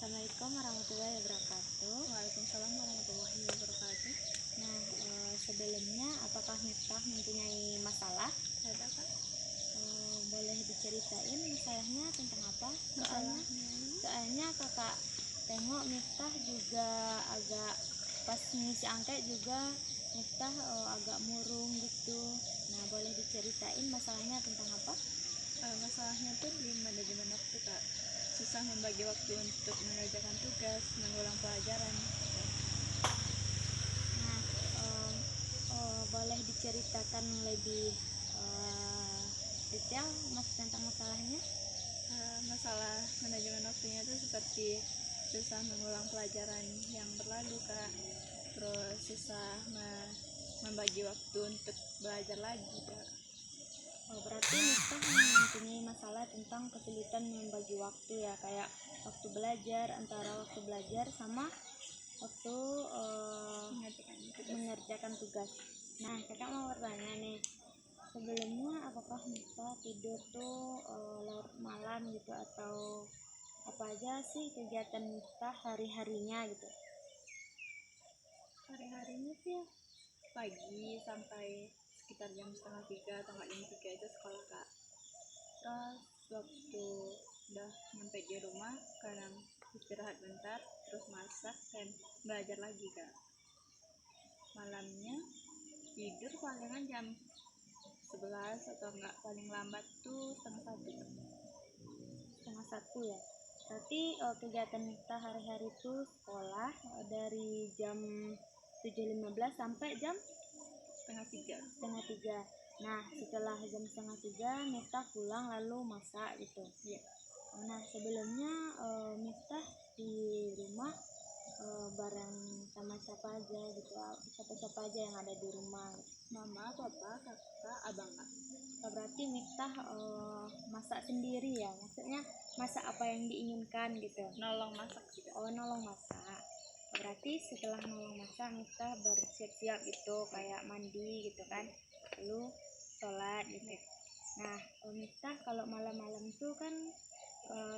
Assalamualaikum warahmatullahi wabarakatuh. Waalaikumsalam warahmatullahi wabarakatuh. Nah, sebelumnya apakah Miftah mempunyai masalah? Ada kak Boleh diceritain masalahnya tentang apa? masalahnya ini? Soalnya kakak tengok Miftah juga agak pas ngisi angket juga Miftah agak murung gitu. Nah, boleh diceritain masalahnya tentang apa? Masalahnya tuh di manajemen waktu kak, susah membagi waktu untuk mengerjakan tugas, mengulang pelajaran. Nah, boleh diceritakan lebih detail mas tentang masalahnya? Masalah manajemen waktunya tuh seperti susah mengulang pelajaran yang berlalu kak, terus susah membagi waktu untuk belajar lagi kak. Berarti Miftah mempunyai masalah tentang kesulitan membagi waktu ya, kayak waktu belajar, antara waktu belajar sama waktu mengerjakan tugas. Nah, kakak mau bertanya nih, sebelumnya apakah Miftah tidur tuh larut malam gitu, atau apa aja sih kegiatan Miftah hari-harinya gitu? Hari-harinya sih pagi sampai sekitar jam 2:30 atau jam 3 itu sekolah kak. Terus waktu udah nyampe di rumah kadang istirahat bentar, terus masak dan belajar lagi kak. Malamnya tidur palingan jam 11 atau enggak paling lambat tuh setengah 1 kak. Setengah 1 ya. Berarti kegiatan Miftah hari-hari itu sekolah dari jam 7.15 sampai jam setengah 3. 3. Nah, setelah jam 2:30 Miftah pulang lalu masak gitu. Iya. Nah, sebelumnya Miftah di rumah bareng sama siapa aja gitu? Siapa-siapa aja yang ada di rumah? Mama, papa, kakak, abang kak. Berarti Miftah masak sendiri ya? Maksudnya masak apa yang diinginkan gitu? Nolong masak sih kak. Oh, nolong masak. Berarti setelah nolong masak Miftah bersiap-siap gitu, kayak mandi gitu kan, lalu sholat gitu. Nah, Miftah kalau malam-malam itu kan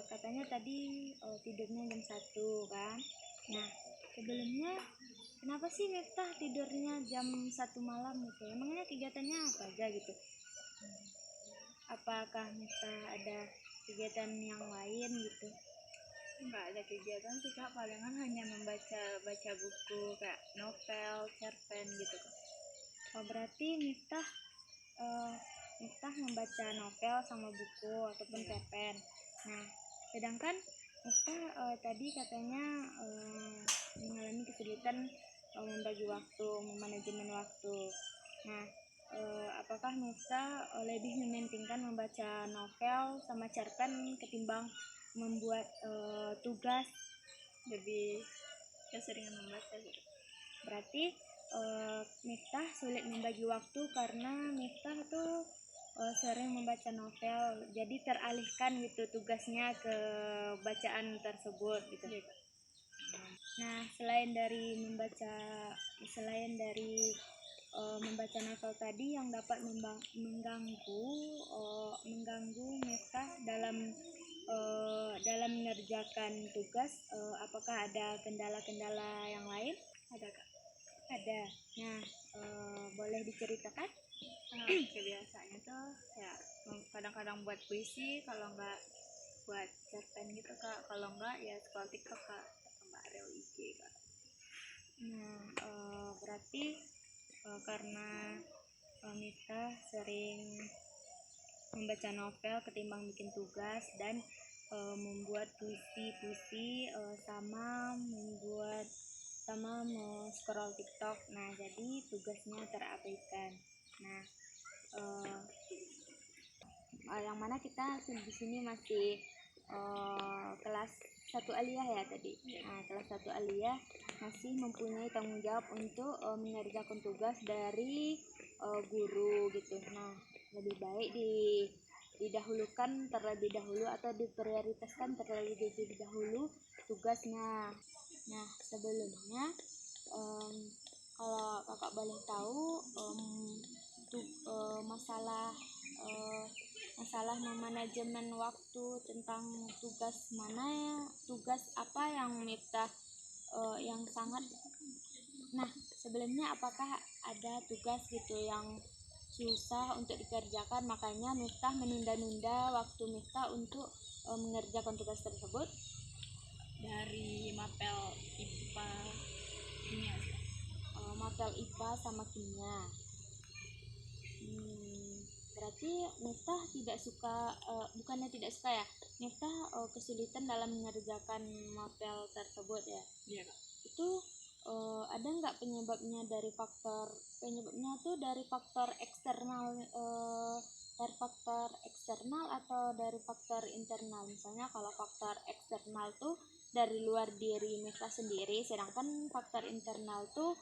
katanya tadi tidurnya jam 1 kan. Nah, sebelumnya kenapa sih Miftah tidurnya jam 1 malam gitu? Emangnya kegiatannya apa aja gitu? Apakah Miftah ada kegiatan yang lain gitu? Nggak ada kegiatan sih kak, palingan hanya membaca buku kayak novel, cerpen gitu kak. Berarti Miftah membaca novel sama buku ataupun cerpen. Nah, sedangkan Miftah tadi katanya mengalami kesulitan membagi waktu, memanajemen waktu. Nah, apakah Miftah lebih mementingkan membaca novel sama cerpen ketimbang membuat tugas? Lebih keseringan membaca gitu. Berarti Miftah sulit membagi waktu karena Miftah tuh sering membaca novel, jadi teralihkan gitu tugasnya ke bacaan tersebut gitu. Nah, selain dari membaca novel tadi yang dapat mengganggu Miftah dalam mengerjakan tugas, apakah ada kendala-kendala yang lain? Ada kak. Ada. Nah, boleh diceritakan? Kebiasaannya tuh ya kadang-kadang buat puisi, kalau enggak buat cerpen gitu kak, kalau enggak ya scroll TikTok kak, enggak reel IG kak. Nah, berarti karena Miftah sering membaca novel ketimbang bikin tugas dan membuat puisi sama scroll TikTok. Nah, jadi tugasnya terabaikan. Nah, yang mana kita di sini masih kelas 1 aliyah ya tadi. Nah, kelas 1 aliyah masih mempunyai tanggung jawab untuk mengerjakan tugas dari guru gitu. Nah, lebih baik didahulukan terlebih dahulu atau diprioritaskan terlebih dahulu tugasnya. Nah, sebelumnya kalau kakak boleh tahu masalah memanajemen waktu tentang tugas apa yang Miftah yang sangat. Nah, sebelumnya apakah ada tugas gitu yang susah untuk dikerjakan, makanya Miftah menunda-nunda waktu Miftah untuk mengerjakan tugas tersebut? Dari mapel IPA kimia. Mapel IPA sama kimia. Berarti Miftah tidak suka, bukannya tidak suka ya, Miftah kesulitan dalam mengerjakan mapel tersebut ya? Iya Kak. Itu ada nggak penyebabnya tuh dari faktor eksternal, atau dari faktor internal? Misalnya kalau faktor eksternal tuh dari luar diri Miftah sendiri, sedangkan faktor internal tuh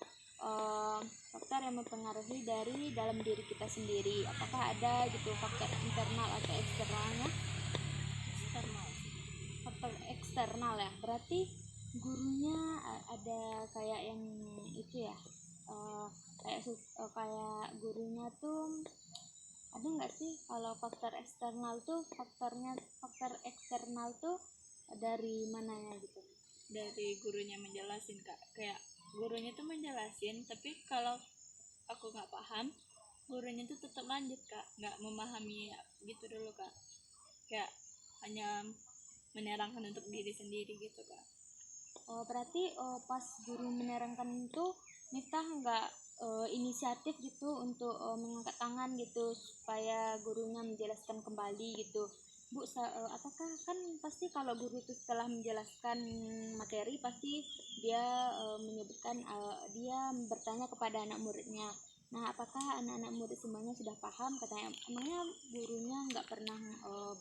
faktor yang mempengaruhi dari dalam diri kita sendiri. Apakah ada gitu faktor internal atau eksternalnya? Faktor eksternal ya, berarti gurunya ada kayak yang itu ya, kayak gurunya tuh ada nggak sih kalau faktor eksternal tuh, faktor eksternal tuh dari mananya gitu? Dari gurunya menjelasin Kak, kayak gurunya tuh menjelasin, tapi kalau aku nggak paham, gurunya tuh tetap lanjut Kak, nggak memahami gitu dulu Kak, kayak hanya menerangkan untuk diri sendiri gitu Kak. Berarti pas guru menerangkan itu Miftah nggak inisiatif gitu untuk mengangkat tangan gitu supaya gurunya menjelaskan kembali gitu, Bu? Apakah kan pasti kalau guru itu setelah menjelaskan materi pasti dia menyebutkan, dia bertanya kepada anak muridnya. Nah, apakah anak-anak murid semuanya sudah paham? Katanya, emangnya gurunya nggak pernah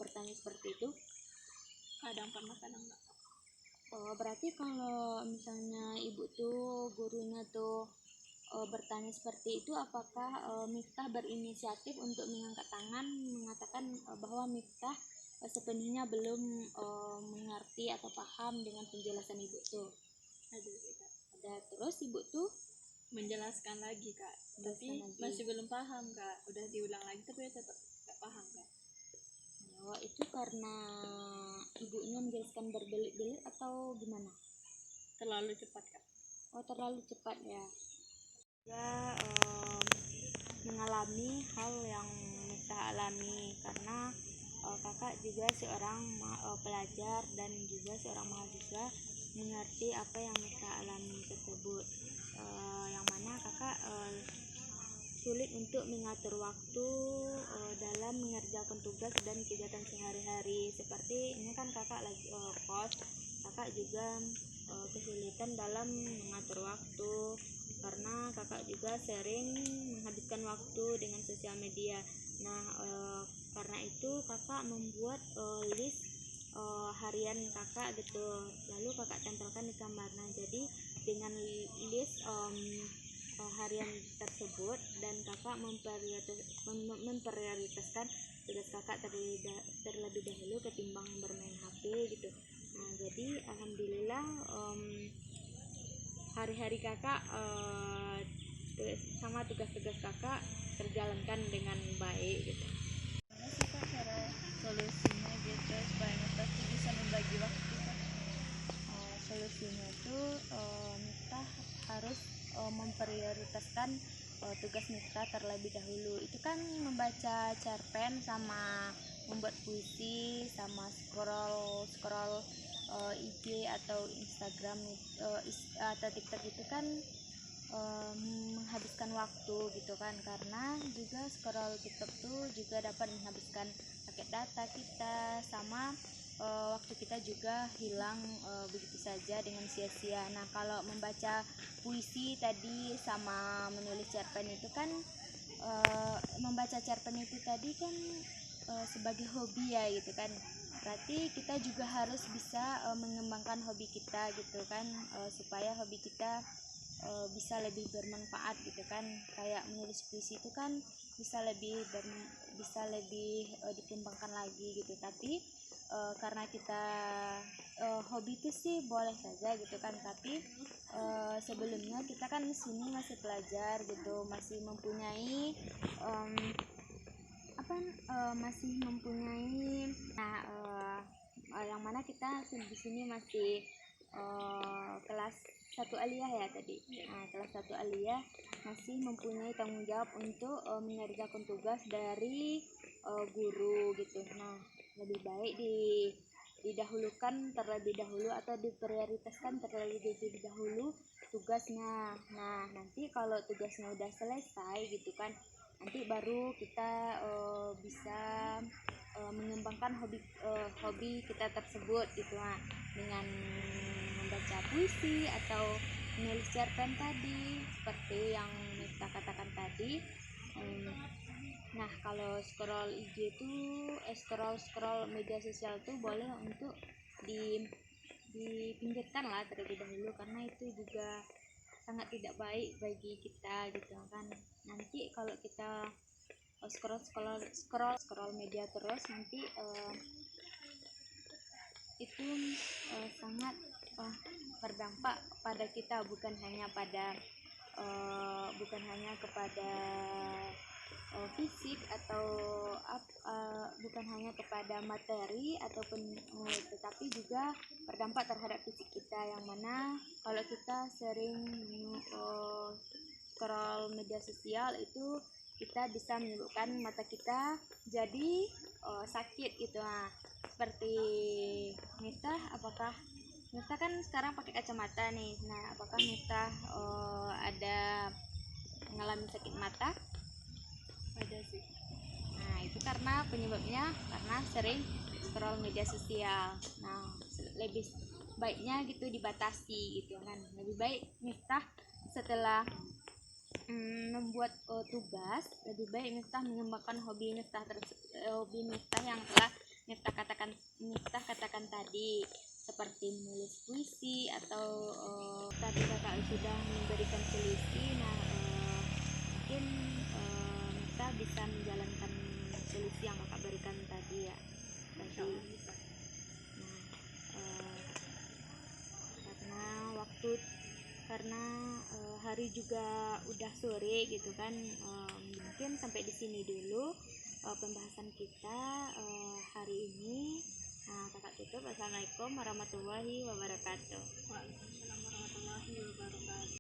bertanya seperti itu? Kadang pernah, kadang nggak. Berarti kalau misalnya ibu tuh gurunya tuh bertanya seperti itu, apakah Miftah berinisiatif untuk mengangkat tangan mengatakan bahwa Miftah sepenuhnya belum mengerti atau paham dengan penjelasan ibu tuh? Ada. Terus ibu tuh Menjelaskan lagi Kak, tapi masih belum paham Kak, udah diulang lagi tapi tetap nggak paham Kak. Itu karena ibunya menjelaskan berbelit-belit atau gimana? Terlalu cepat Kak. Terlalu cepat ya. Ya, mengalami hal yang Miftah alami, karena kakak juga seorang pelajar dan juga seorang mahasiswa, mengerti apa yang Miftah alami tersebut, yang mana kakak sulit untuk mengatur waktu dalam mengerjakan tugas dan kegiatan sehari-hari. Seperti ini kan kakak lagi kos, kakak juga kesulitan dalam mengatur waktu karena kakak juga sering menghabiskan waktu dengan sosial media. Nah, karena itu kakak membuat list harian kakak gitu, lalu kakak tempelkan di kamar. Nah, jadi dengan list harian tersebut, dan kakak memprioritaskan tugas kakak terlebih dahulu ketimbang bermain HP gitu. Nah, jadi alhamdulillah hari-hari kakak sama tugas-tugas kakak terjalankan dengan baik gitu. Gimana sih Kak cara solusinya gitu supaya Miftah tuh bisa membagi waktu Kak? Solusinya itu Miftah harus memprioritaskan tugas Miftah terlebih dahulu. Itu kan membaca cerpen sama membuat puisi sama scroll IG atau Instagram atau TikTok itu kan menghabiskan waktu gitu kan, karena juga scroll TikTok tuh juga dapat menghabiskan paket data kita, sama waktu kita juga hilang begitu saja dengan sia-sia. Nah, kalau membaca puisi tadi sama menulis cerpen itu kan membaca cerpen itu tadi kan sebagai hobi ya gitu kan, berarti kita juga harus bisa mengembangkan hobi kita gitu kan, supaya hobi kita bisa lebih bermanfaat gitu kan. Kayak menulis puisi itu kan bisa lebih dikembangkan lagi gitu. Tapi karena kita hobi itu sih boleh saja gitu kan, tapi sebelumnya kita kan di sini masih pelajar gitu, masih mempunyai yang mana kita di sini masih kelas 1 aliyah ya tadi. Kelas 1 aliyah masih mempunyai tanggung jawab untuk mengerjakan tugas dari guru gitu. Nah, lebih baik didahulukan terlebih dahulu atau diprioritaskan terlebih dahulu tugasnya. Nah, nanti kalau tugasnya udah selesai gitu kan, nanti baru kita bisa mengembangkan hobi kita tersebut gitu. Nah, dengan membaca puisi atau menulis cerpen tadi seperti yang Miftah katakan tadi. Nah, kalau scroll IG itu scroll media sosial itu boleh untuk dipinggirkan lah terlebih dahulu, karena itu juga sangat tidak baik bagi kita gitu kan. Nanti kalau kita scroll media terus, nanti itu sangat berdampak pada kita, bukan hanya kepada fisik atau bukan hanya kepada materi ataupun tetapi juga berdampak terhadap fisik kita, yang mana kalau kita sering scroll media sosial itu kita bisa menyebabkan mata kita jadi sakit gitu. Nah, seperti Miftah kan sekarang pakai kacamata nih. Nah, apakah Miftah ada mengalami sakit mata? Ada sih. Nah, itu karena penyebabnya karena sering scroll media sosial. Nah, lebih baiknya gitu dibatasi gitu kan. Lebih baik Miftah setelah membuat tugas, lebih baik Miftah mengembangkan hobi Miftah yang telah Miftah katakan tadi, seperti menulis puisi atau tadi kakak sudah memberikan solusi. Nah, mungkin Miftah bisa menjalankan solusi yang kakak berikan tadi ya tadi. Nah, karena hari juga udah sore gitu kan, mungkin sampai di sini dulu pembahasan kita hari ini. Nah, kakak tutup. Assalamualaikum warahmatullahi wabarakatuh. Waalaikumsalam warahmatullahi wabarakatuh.